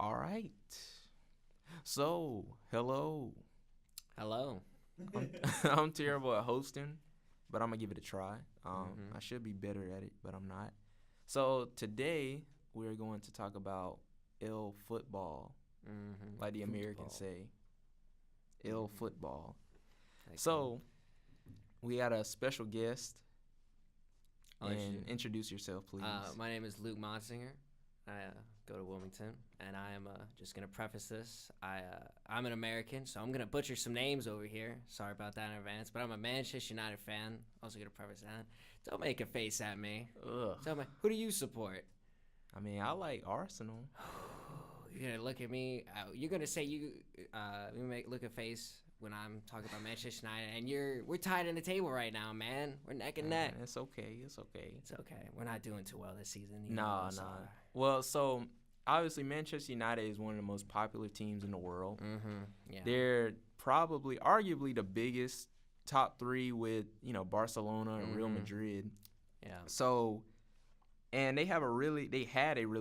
All right. So, hello. Hello. I'm, I'm terrible at hosting, but I'm gonna give it a try. Mm-hmm. I should be better at it, but I'm not. So today we're going to talk about ill football, Mm-hmm. like the Americans Football. say, ill Mm-hmm. football. Okay. So we got a special guest, I'll let you. and introduce yourself, please. My name is Luke Monsinger. I go to Wilmington, and I am just gonna preface this. I'm an American, so I'm gonna butcher some names over here. Sorry about that in advance, but I'm a Manchester United fan. Also gonna preface that. Don't make a face at me. Ugh. Tell me, who do you support? I mean, I like Arsenal. You're gonna look at me. You're gonna say you look a face when I'm talking about Manchester United, and we're tied in the table right now, man. We're neck and neck. It's okay. It's okay. It's okay. We're not doing too well this season. Nah. Well, so obviously Manchester United is one of the most popular teams in the world. Mm-hmm. Yeah. They're probably, arguably, the biggest top three with Barcelona and Real Mhm. Madrid. Yeah. So, and they had a really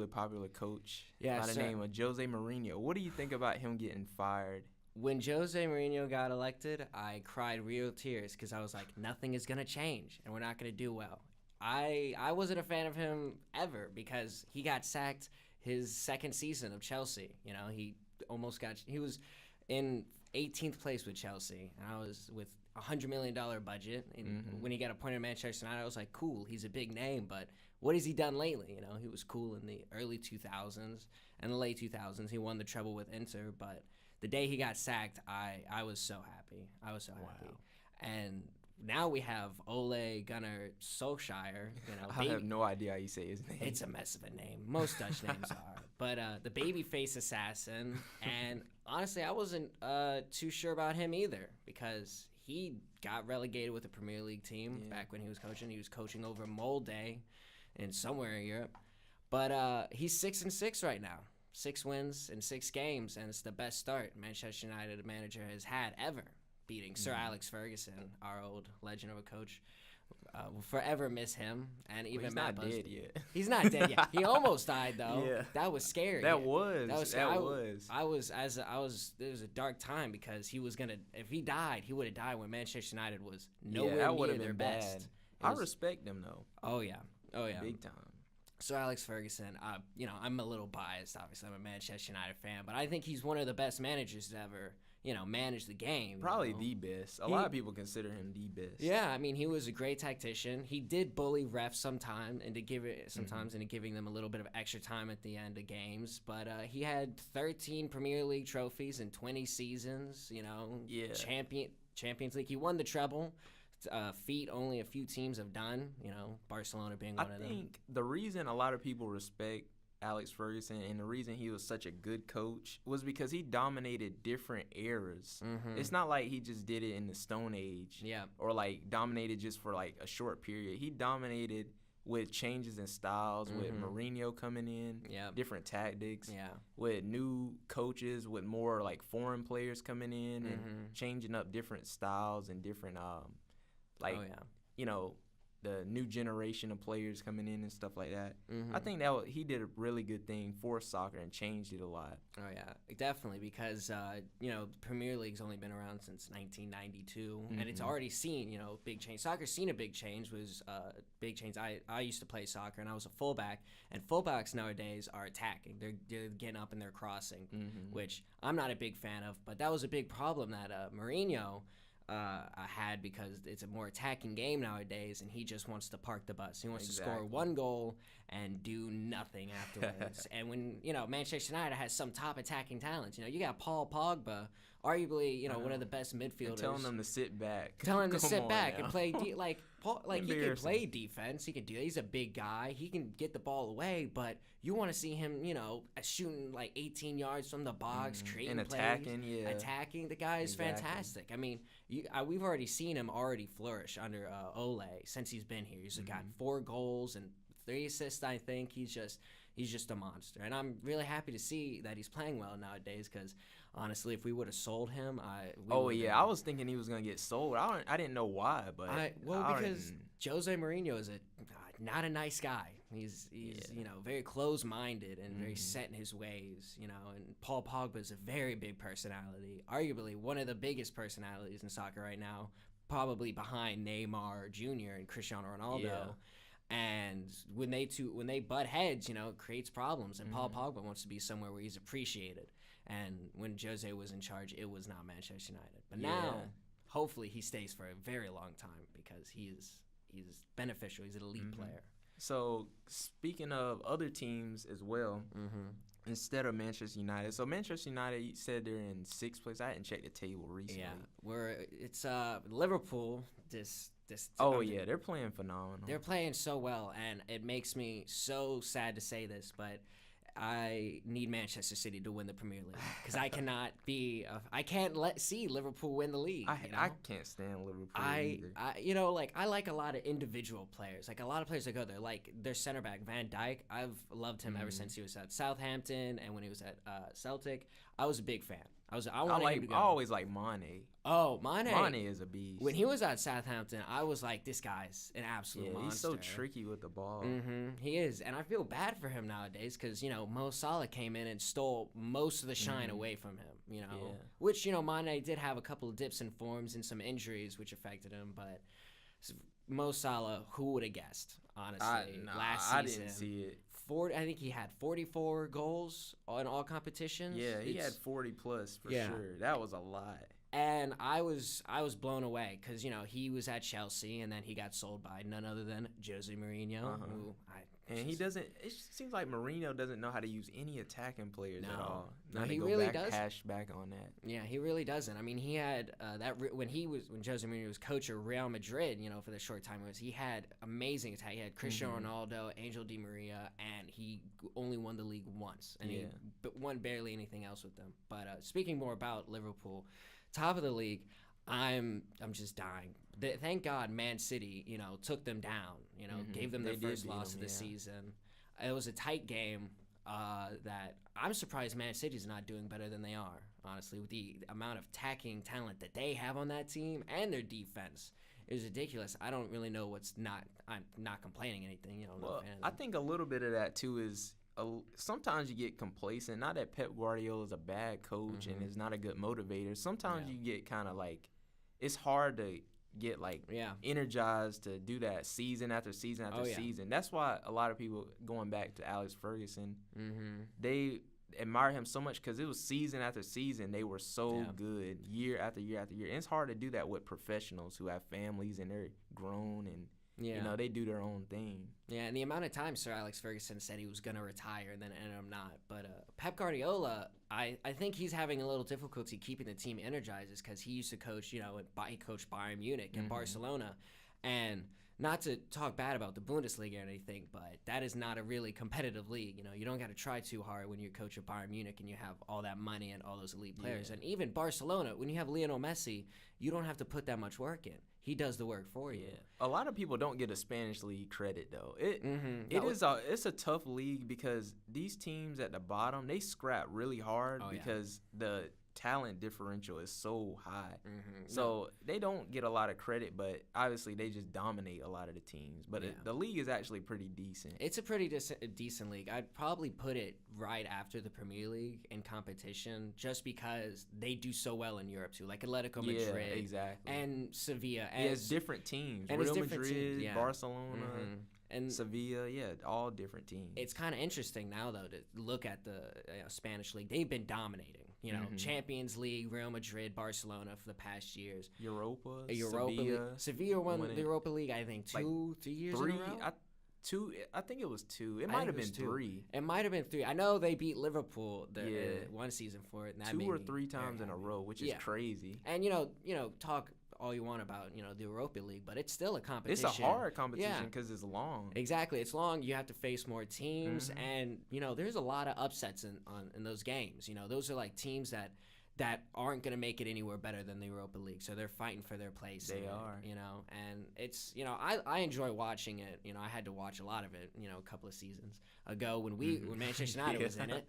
popular coach Yeah, by the sir. name of Jose Mourinho. What do you think about him getting fired? When Jose Mourinho got elected, I cried real tears because I was like, nothing is gonna change, and we're not gonna do well. I wasn't a fan of him ever because he got sacked his second season of Chelsea. He was in 18th place with Chelsea, and I was with $100 million budget. And when he got appointed to Manchester United, I was like, cool, he's a big name, but what has he done lately? He was cool in the early 2000s and the late 2000s. He won the treble with Inter, but the day he got sacked, I was so happy. I was so happy. And now we have Ole Gunnar Solskjaer. I have no idea how you say his name. It's a mess of a name. Most Dutch names are. But the babyface assassin. And honestly, I wasn't too sure about him either because he got relegated with the Premier League team back when he was coaching. He was coaching over Molde in somewhere in Europe. But he's 6-6 right now. 6 wins in 6 games, and it's the best start Manchester United manager has had ever, beating Sir Alex Ferguson, our old legend of a coach. We'll forever miss him, and even he's Matt not Busby. dead yet. He's not dead yet. He almost died though. Yeah. That was scary. That was. I was. There was a dark time because he was gonna. If he died, he would have died when Manchester United was nowhere that would near have their been best. bad. It I was- respect them though. Oh yeah. Big time. So Alex Ferguson, I'm a little biased. Obviously, I'm a Manchester United fan, but I think he's one of the best managers to ever, manage the game. Probably the best. A lot of people consider him the best. Yeah, I mean, he was a great tactician. He did bully refs sometimes into giving them a little bit of extra time at the end of games. But he had 13 Premier League trophies in 20 seasons. Yeah. Champions League. He won the treble. Feat only a few teams have done. Barcelona being one of them. I think the reason a lot of people respect Alex Ferguson and the reason he was such a good coach was because he dominated different eras. Mhm. It's not like he just did it in the Stone Age. Yeah. Or like dominated just for like a short period. He dominated with changes in styles, with Mourinho coming in, Yeah. different tactics, Yeah. with new coaches, with more like foreign players coming in and changing up different styles and different the new generation of players coming in and stuff like that. I think he did a really good thing for soccer and changed it a lot. Oh yeah, definitely because the Premier League's only been around since 1992, and it's already seen big change. Soccer's seen a big change. Big change. I used to play soccer and I was a fullback, and fullbacks nowadays are attacking. They're getting up and they're crossing, which I'm not a big fan of. But that was a big problem that Mourinho had because it's a more attacking game nowadays, and he just wants to park the bus. He wants to score one goal and do nothing afterwards. And when Manchester United has some top attacking talents, you got Paul Pogba, arguably one of the best midfielders. And telling them to sit back. Telling him to Come sit on back now. and play he can Embarrassing. play defense. He can do that. He's a big guy. He can get the ball away, but you want to see him, shooting like 18 yards from the box, creating And plays, attacking, yeah. attacking. The guy is Exactly. fantastic. I mean, we've already seen him flourish under Ole since he's been here. He's gotten 4 goals and 3 assists. I think he's just a monster, and I'm really happy to see that he's playing well nowadays. Because honestly, if we would have sold him, I was thinking he was gonna get sold. I didn't know why, but because Jose Mourinho is not a nice guy. He's Yeah. very close-minded and very set in his ways, and Paul Pogba is a very big personality, arguably one of the biggest personalities in soccer right now, probably behind Neymar Jr. and Cristiano Ronaldo. Yeah. And when they butt heads, it creates problems. And Paul Pogba wants to be somewhere where he's appreciated. And when Jose was in charge, it was not Manchester United. But now, hopefully, he stays for a very long time because he's beneficial. He's an elite player. So speaking of other teams as well, instead of Manchester United, so Manchester United, you said they're in 6th place. I hadn't checked the table recently. Yeah, it's Liverpool. They're playing phenomenal. They're playing so well, and it makes me so sad to say this, but I need Manchester City to win the Premier League because I can't see Liverpool win the league. I can't stand Liverpool either. I like a lot of individual players. Like a lot of players that go there, like their center back Van Dijk. I've loved him ever since he was at Southampton and when he was at Celtic. I was a big fan. I wanted him to go. I always like Mane. Oh, Mane. Mane is a beast. When he was at Southampton, I was like, this guy's an absolute monster. He's so tricky with the ball. He is, and I feel bad for him nowadays because Mo Salah came in and stole most of the shine away from him. Which Mane did have a couple of dips in forms and some injuries which affected him, but Mo Salah, who would have guessed? Honestly, last season, I didn't see it. I think he had 44 goals in all competitions. Yeah, he had 40 plus for sure. That was a lot. And I was blown away because he was at Chelsea and then he got sold by none other than Jose Mourinho. And he doesn't. It seems like Mourinho doesn't know how to use any attacking players at all. No, he really doesn't. Cash back on that. Yeah, he really doesn't. I mean, he had when Jose Mourinho was coach of Real Madrid. For the short time he had amazing attack. He had Cristiano Ronaldo, Angel Di Maria, and he only won the league once, and he won barely anything else with them. But speaking more about Liverpool, top of the league, I'm just dying. Thank God Man City, took them down, gave them their first loss of the season. It was a tight game that I'm surprised Man City's not doing better than they are, honestly, with the amount of attacking talent that they have on that team and their defense. It was ridiculous. I don't really know I'm not complaining anything, Well, I think a little bit of that, too, is sometimes you get complacent. Not that Pep Guardiola is a bad coach and is not a good motivator. Sometimes you get kind of like, it's hard to get energized to do that season after season after season. That's why a lot of people, going back to Alex Ferguson, they admire him so much because it was season after season. They were so good year after year after year. And it's hard to do that with professionals who have families and they're grown and they do their own thing. Yeah, and the amount of time Sir Alex Ferguson said he was going to retire and then ended up not. But Pep Guardiola, I think he's having a little difficulty keeping the team energized because he used to coach, he coached Bayern Munich and Barcelona. And not to talk bad about the Bundesliga or anything, but that is not a really competitive league. You don't got to try too hard when you're coach of Bayern Munich and you have all that money and all those elite players. And even Barcelona, when you have Lionel Messi, you don't have to put that much work in. He does the work for you. A lot of people don't get a Spanish league credit though. It's a tough league because these teams at the bottom, they scrap really hard because the talent differential is so high. So they don't get a lot of credit, but obviously they just dominate a lot of the teams. But the league is actually pretty decent. It's a pretty decent league. I'd probably put it right after the Premier League in competition just because they do so well in Europe too, like Atletico Madrid and Sevilla. And it's different teams. And Real Madrid, teams, Barcelona, and Sevilla, all different teams. It's kind of interesting now, though, to look at the Spanish league. They've been dominating. Champions League, Real Madrid, Barcelona for the past years. Europa Sevilla won the Europa League, I think, 2-3 years in a row. I think it was 2. It might have been 3. It might have been 3. I know they beat Liverpool one season for it. And that 2 or 3 times in a row, which is crazy. And talk all you want about the Europa League, but it's still a competition. It's a hard competition because it's long. Exactly, it's long. You have to face more teams, and there's a lot of upsets in those games. Those are like teams that aren't going to make it anywhere better than the Europa League, so they're fighting for their place. They are. And it's I enjoy watching it. I had to watch a lot of it. A couple of seasons ago when Manchester United was in it.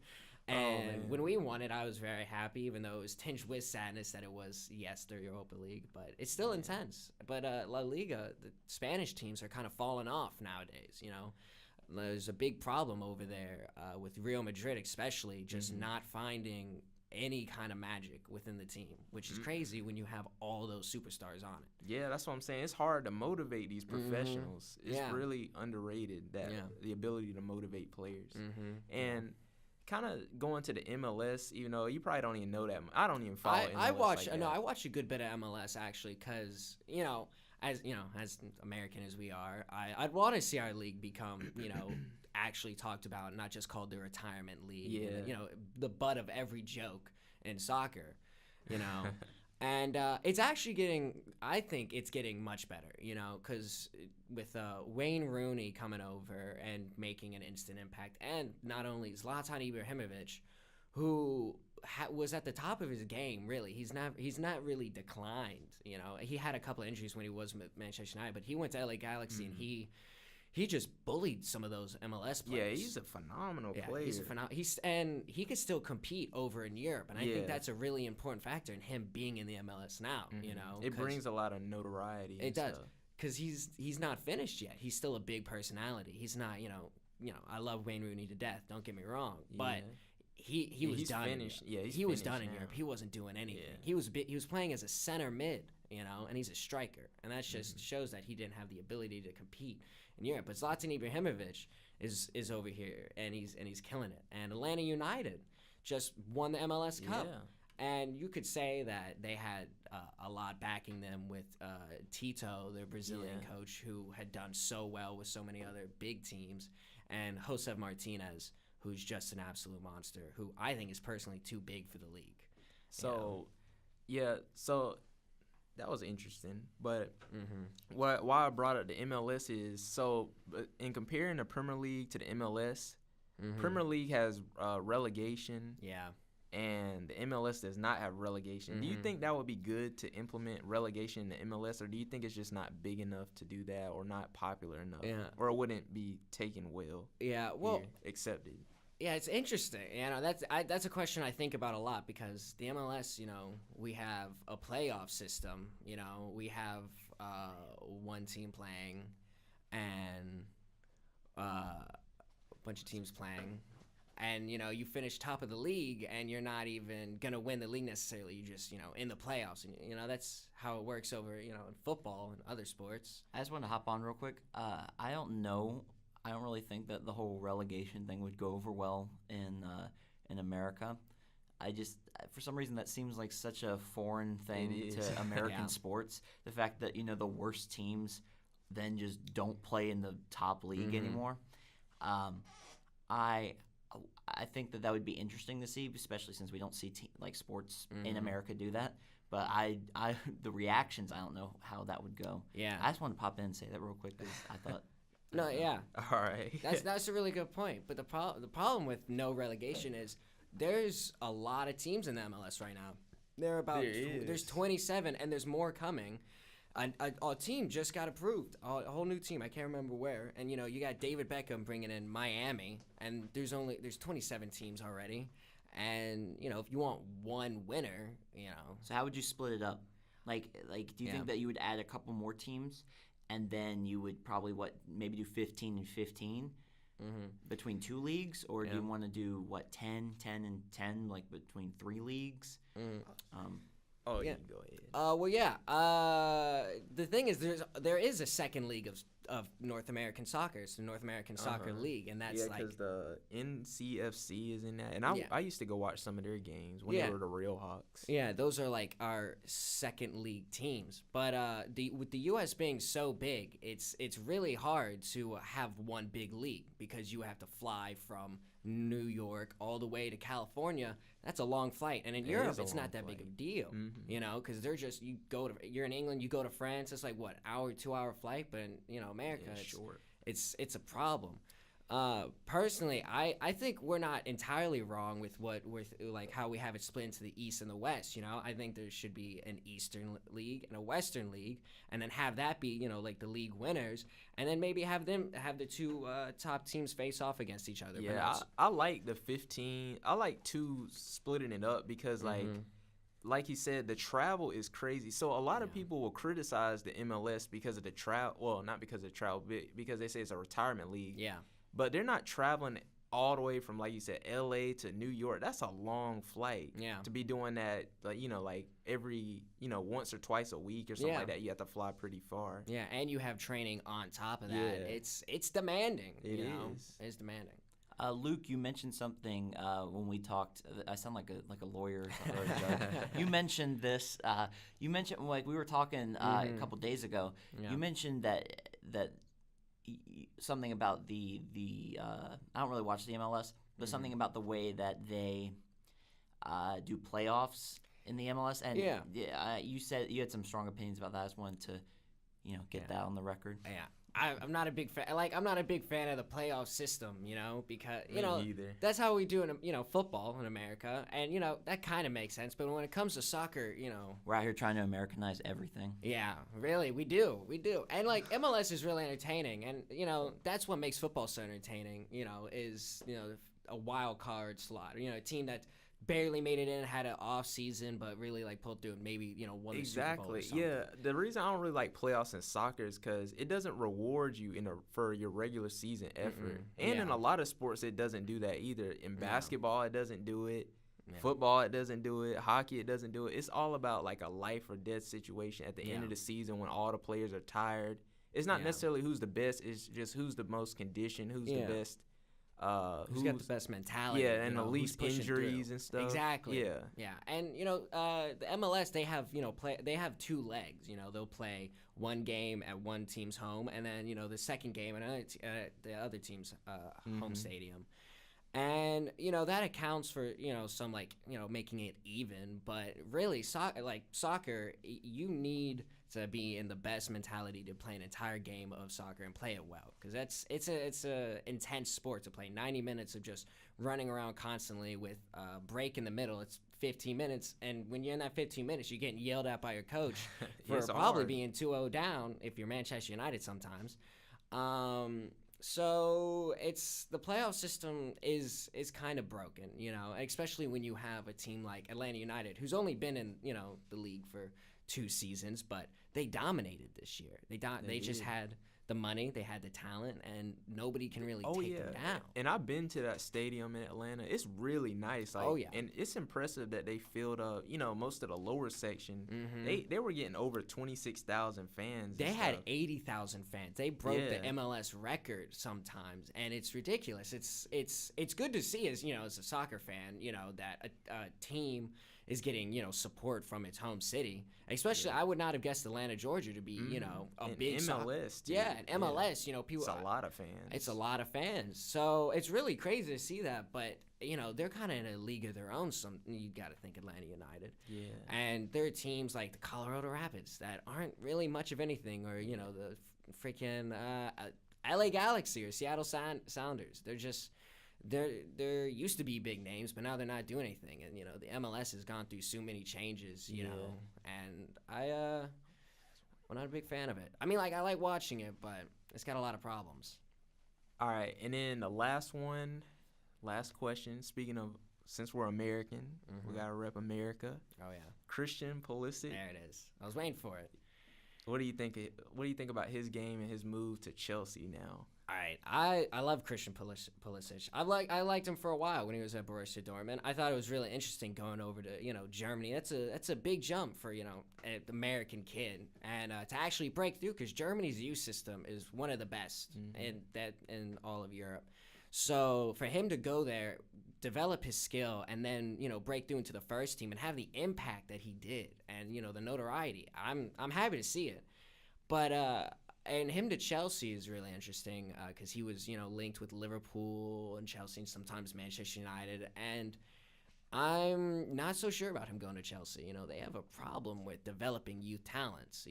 And when we won it, I was very happy, even though it was tinged with sadness that it was, the Europa League. But it's still intense. But La Liga, the Spanish teams are kind of falling off nowadays, there's a big problem over there with Real Madrid, especially just not finding any kind of magic within the team, which is crazy when you have all those superstars on it. Yeah, that's what I'm saying. It's hard to motivate these professionals. It's really underrated, that the ability to motivate players. And kind of going to the MLS, even though you probably don't even know that. I don't even follow MLS. I watch like that. I watch a good bit of MLS actually, because as American as we are, I'd want to see our league become actually talked about, not just called the retirement league. Yeah. The butt of every joke in soccer. And it's actually I think it's getting much better, because with Wayne Rooney coming over and making an instant impact, and not only Zlatan Ibrahimovic, who was at the top of his game, really. He's not really declined, He had a couple of injuries when he was with Manchester United, but he went to LA Galaxy and he just bullied some of those MLS players. Yeah, he's a phenomenal player. He's a and he could still compete over in Europe, and I think that's a really important factor in him being in the MLS now. It brings a lot of notoriety. It does, because he's not finished yet. He's still a big personality. He's not, I love Wayne Rooney to death. Don't get me wrong, but he was done. Finished. Yeah, he was done in Europe. He wasn't doing anything. Yeah. He was playing as a center mid, and he's a striker, and that just shows that he didn't have the ability to compete in Europe. But Zlatan Ibrahimovic is over here, and he's killing it. And Atlanta United just won the MLS Cup. Yeah. And you could say that they had a lot backing them with Tito, their Brazilian coach, who had done so well with so many other big teams, and Jose Martinez, who's just an absolute monster, who I think is personally too big for the league. So that was interesting. But why I brought up the MLS is, in comparing the Premier League to the MLS, Premier League has relegation. Yeah. And the MLS does not have relegation. Do you think that would be good to implement relegation in the MLS, or do you think it's just not big enough to do that, or not popular enough, or it wouldn't be taken well? Yeah, well, accepted. Yeah, it's interesting. That's a question I think about a lot, because the MLS, we have a playoff system. We have one team playing and a bunch of teams playing. And, you finish top of the league, and you're not even going to win the league necessarily. You just, in the playoffs. And, that's how it works over, in football and other sports. I just want to hop on real quick. I don't know. I don't really think that the whole relegation thing would go over well in America. For some reason, that seems like such a foreign thing to American sports. The fact that, the worst teams then just don't play in the top league anymore. I think that would be interesting to see, especially since we don't see sports in America do that. But the reactions, I don't know how that would go. Yeah, I just want to pop in and say that real quick, because I thought. No, yeah. All right. That's a really good point. But the problem with no relegation is there's a lot of teams in the MLS right now. There's 27, and there's more coming. A team just got approved, a whole new team. I can't remember where. And you got David Beckham bringing in Miami, and there's 27 teams already. And if you want one winner, So how would you split it up? Do you think that you would add a couple more teams, and then you would probably maybe do 15 and 15 between two leagues, or do you want to do 10 and 10 between three leagues? Oh, yeah. You can go ahead. The thing is, there is a second league of North American soccer. It's the North American Soccer League, and that's because the NCFC is in that. And I used to go watch some of their games when they were the Real Hawks. Yeah, those are our second league teams. But with the U.S. being so big, it's really hard to have one big league, because you have to fly from New York all the way to California. That's a long flight, and in Europe it's not that big of a deal, because you're in England, you go to France, it's hour, 2 hour flight, but in America it's a problem. Personally, I think we're not entirely wrong with how we have it split into the East and the West. I think there should be an Eastern League and a Western League, and then have that be the league winners, and then maybe have the two top teams face off against each other. Yeah, I like the 15. I like splitting it up, because like you said, the travel is crazy. So a lot of people will criticize the MLS because of the travel. Well, not because of the travel, but because they say it's a retirement league. Yeah. but they're not traveling all the way from, like you said, LA to New York. That's a long flight. Yeah. To be doing that, like, like every, once or twice a week or something like that, you have to fly pretty far. Yeah, and you have training on top of that. Yeah. It's demanding. It is. It's demanding. Luke, you mentioned something when we talked. I sound like a lawyer or something. You mentioned this. You mentioned, like, we were talking a couple days ago. Yeah. You mentioned that something about the I don't really watch the MLS, but something about the way that they do playoffs in the MLS. And you said you had some strong opinions about that. I just wanted to get that on the record. Yeah. I'm not a big fan. I'm not a big fan of the playoff system, because either. That's how we do in football in America, and that kind of makes sense. But when it comes to soccer, we're out here trying to Americanize everything. Yeah, really, we do, and like MLS is really entertaining, and that's what makes football so entertaining. Is a wild card slot, a team that barely made it in, had an off season, but really like pulled through and maybe won the Super Bowl or something. Yeah. The reason I don't really like playoffs in soccer is because it doesn't reward you for your regular season effort, and in a lot of sports it doesn't do that either. In basketball, it doesn't do it. Football, it doesn't do it. Hockey, it doesn't do it. It's all about like a life or death situation at the end of the season when all the players are tired. It's not necessarily who's the best. It's just who's the most conditioned, who's the best. Who's got the best mentality? Yeah, and the least injuries and stuff. Exactly. Yeah. And the MLS, they have they have two legs. They'll play one game at one team's home, and then the second game at the other team's home stadium. And that accounts for some making it even, but really soccer, you need to be in the best mentality to play an entire game of soccer and play it well, because it's a intense sport to play. 90 minutes of just running around constantly with a break in the middle. It's 15 minutes, and when you're in that 15 minutes, you're getting yelled at by your coach for probably being 2-0 down if you're Manchester United sometimes. So the playoff system is kind of broken, especially when you have a team like Atlanta United, who's only been in the league for 2 seasons, but they dominated this year. They just had the money, they had the talent, and nobody can really take them down. And I've been to that stadium in Atlanta. It's really nice. And it's impressive that they filled up, most of the lower section. They were getting over 26,000 fans. They had 80,000 fans. They broke the MLS record sometimes, and it's ridiculous. It's good to see as a soccer fan, that a team is getting support from its home city. Especially, I would not have guessed Atlanta, Georgia, to be a big MLS. And MLS. People. It's a lot of fans. It's a lot of fans. So it's really crazy to see that. But they're kind of in a league of their own. You got to think Atlanta United. Yeah. And there are teams like the Colorado Rapids that aren't really much of anything, or the freaking LA Galaxy or Seattle Sounders. They're just. There used to be big names, but now they're not doing anything. And the MLS has gone through so many changes, and I'm not a big fan of it. I mean, I like watching it, but it's got a lot of problems. All right, and then the last question. Speaking of, since we're American, we gotta rep America. Oh yeah, Christian Pulisic. There it is. I was waiting for it. What do you think? What do you think about his game and his move to Chelsea now? All right, I love Christian Pulisic. I liked him for a while when he was at Borussia Dortmund. I thought it was really interesting going over to Germany. That's a big jump for an American kid, and to actually break through, because Germany's youth system is one of the best in all of Europe. So for him to go there, develop his skill, and then break through into the first team and have the impact that he did, and the notoriety, I'm happy to see it. But and him to Chelsea is really interesting, because he was linked with Liverpool and Chelsea and sometimes Manchester United, and I'm not so sure about him going to Chelsea. They have a problem with developing youth talents.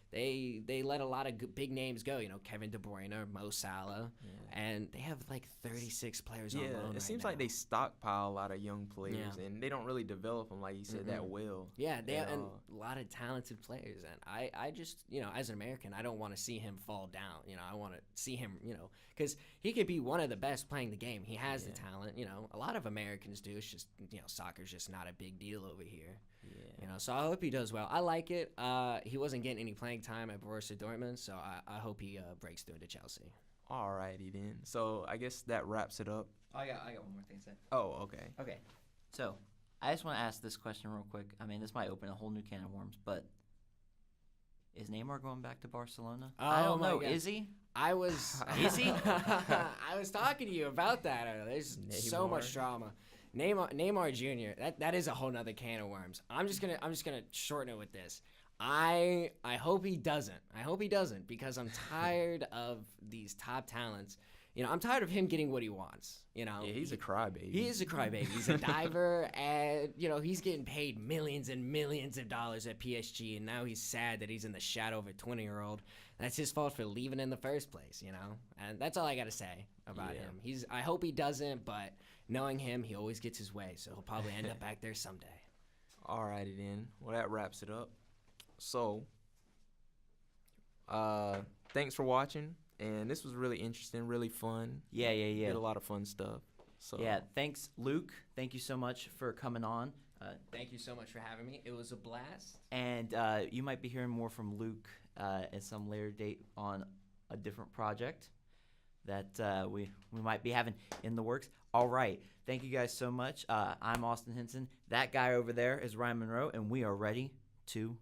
They let a lot of big names go. Kevin De Bruyne, Mo Salah, and they have like 36 players on loan. It seems like they stockpile a lot of young players, and they don't really develop them, like you said, that well. Yeah, they have a lot of talented players, and I just as an American, I don't want to see him fall down. I want to see him, because he could be one of the best playing the game. He has the talent. A lot of Americans do. It's just soccer's just not a big deal over here. Yeah. So I hope he does well. I like it. He wasn't getting any playing time at Borussia Dortmund, so I hope he breaks through into Chelsea. Alrighty then. So I guess that wraps it up. I got one more thing to say. Oh, okay. Okay, so I just want to ask this question real quick. I mean, this might open a whole new can of worms, but is Neymar going back to Barcelona? I don't know. God. Is he? I was I was talking to you about that. There's so much drama. Neymar Jr. That is a whole nother can of worms. I'm just gonna shorten it with this. I hope he doesn't. I hope he doesn't because I'm tired of these top talents. You know, I'm tired of him getting what he wants. You know, Yeah, he's a crybaby. He is a crybaby. He's a diver, and you know he's getting paid millions and millions of dollars at PSG, and now he's sad that he's in the shadow of a 20-year-old. That's his fault for leaving in the first place, you know. And that's all I gotta say about him. I hope he doesn't, but knowing him, he always gets his way, so he'll probably end up back there someday. Alrighty then. Well, that wraps it up. So, thanks for watching, and this was really interesting, really fun. Yeah. Did a lot of fun stuff. So Yeah, thanks, Luke. Thank you so much for coming on. Thank you so much for having me. It was a blast. And you might be hearing more from Luke at some later date on a different project that we might be having in the works. All right. Thank you guys so much. I'm Austin Henson. That guy over there is Ryan Monroe, and we are ready to